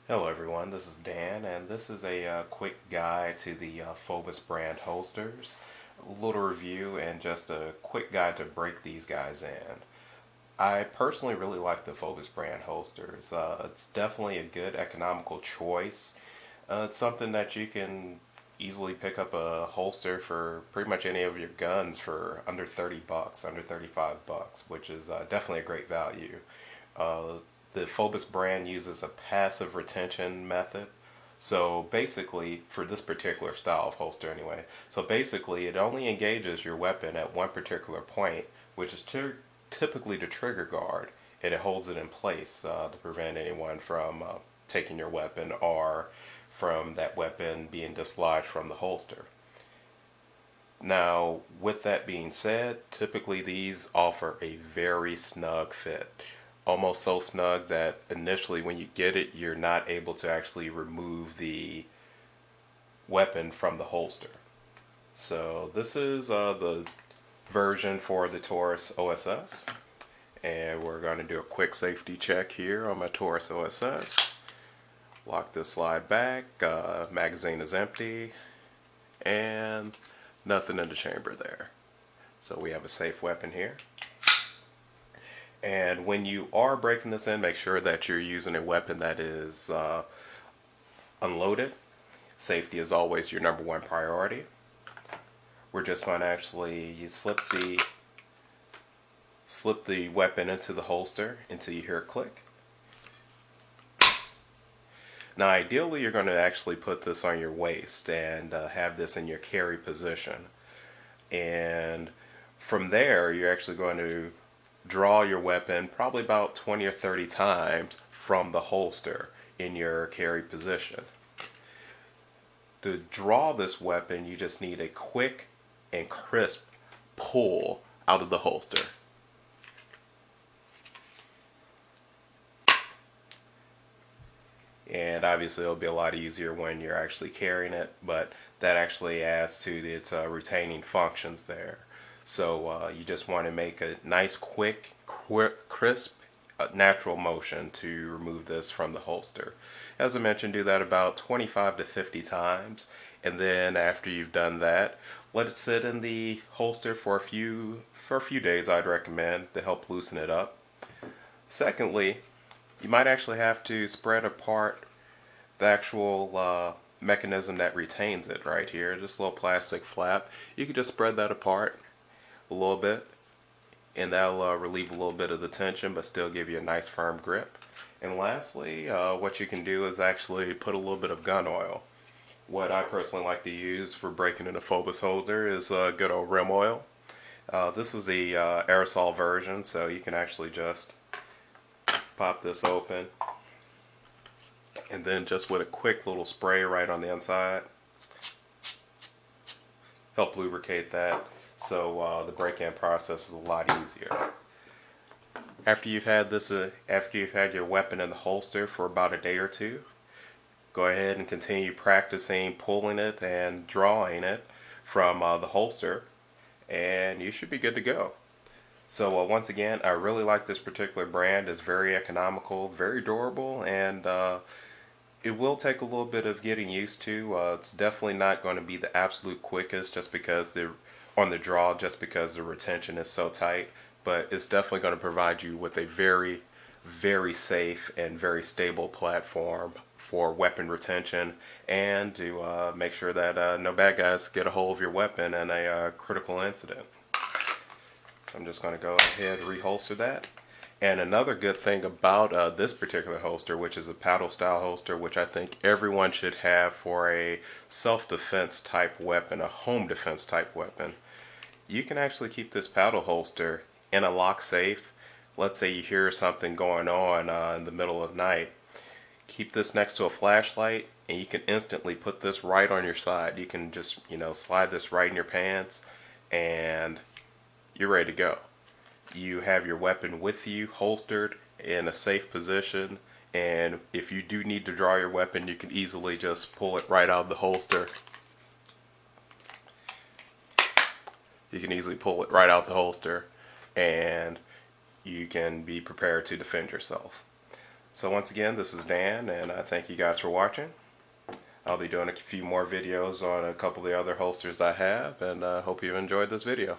Hello everyone, this is Dan, and this is a quick guide to the Fobus brand holsters. A little review and just a quick guide to break these guys in. I personally really like the Fobus brand holsters. It's definitely a good economical choice. It's something that you can easily pick up a holster for pretty much any of your guns for under 30 bucks, under 35 bucks, which is definitely a great value. Uh, the Phobus brand uses a passive retention method. So basically, for this particular style of holster anyway, so basically it only engages your weapon at one particular point, which is typically the trigger guard, and it holds it in place to prevent anyone from taking your weapon or from that weapon being dislodged from the holster. Now, with that being said, typically these offer a very snug fit. Almost so snug that initially when you get it, you're not able to actually remove the weapon from the holster. So this is the version for the Taurus OSS. And we're going to do a quick safety check here on my Taurus OSS. Lock this slide back, magazine is empty, and nothing in the chamber there. So we have a safe weapon here. And when you are breaking this in, make sure that you're using a weapon that is unloaded. Safety is always your number one priority. We're just going to actually slip the weapon into the holster until you hear a click. Now ideally you're going to actually put this on your waist and have this in your carry position. And from there you're actually going to draw your weapon probably about 20 or 30 times from the holster in your carry position. To draw this weapon, you just need a quick and crisp pull out of the holster. And obviously it'll be a lot easier when you're actually carrying it, but that actually adds to its retaining functions there. So you just want to make a nice, quick, crisp, natural motion to remove this from the holster. As I mentioned, do that about 25 to 50 times, and then after you've done that, let it sit in the holster for a few days. I'd recommend to help loosen it up. Secondly, you might actually have to spread apart the actual mechanism that retains it right here. Just a little plastic flap. You can just spread that apart a little bit, and that'll relieve a little bit of the tension but still give you a nice firm grip. And lastly, what you can do is actually put a little bit of gun oil. What I personally like to use for breaking in a Phobus holder is good old rim oil. This is the aerosol version, so you can actually just pop this open and then just with a quick little spray right on the inside, help lubricate that so the break-in process is a lot easier. After you've had your weapon in the holster for about a day or two, go ahead and continue practicing pulling it and drawing it from the holster, and you should be good to go. So once again, I really like this particular brand. It's very economical, very durable, and it will take a little bit of getting used to. It's definitely not going to be the absolute quickest just because on the draw, just because the retention is so tight, but it's definitely going to provide you with a very, very safe and very stable platform for weapon retention and to make sure that no bad guys get a hold of your weapon in a critical incident. So I'm just going to go ahead and reholster that. And another good thing about this particular holster, which is a paddle style holster, which I think everyone should have for a self-defense type weapon, a home defense type weapon, you can actually keep this paddle holster in a lock safe. Let's say you hear something going on in the middle of the night. Keep this next to a flashlight and you can instantly put this right on your side. You can just, slide this right in your pants and you're ready to go. You have your weapon with you, holstered in a safe position, and if you do need to draw your weapon, you can easily just pull it right out of the holster. You can easily pull it right out the holster, and you can be prepared to defend yourself. So once again, this is Dan, and I thank you guys for watching. I'll be doing a few more videos on a couple of the other holsters I have, and hope you enjoyed this video.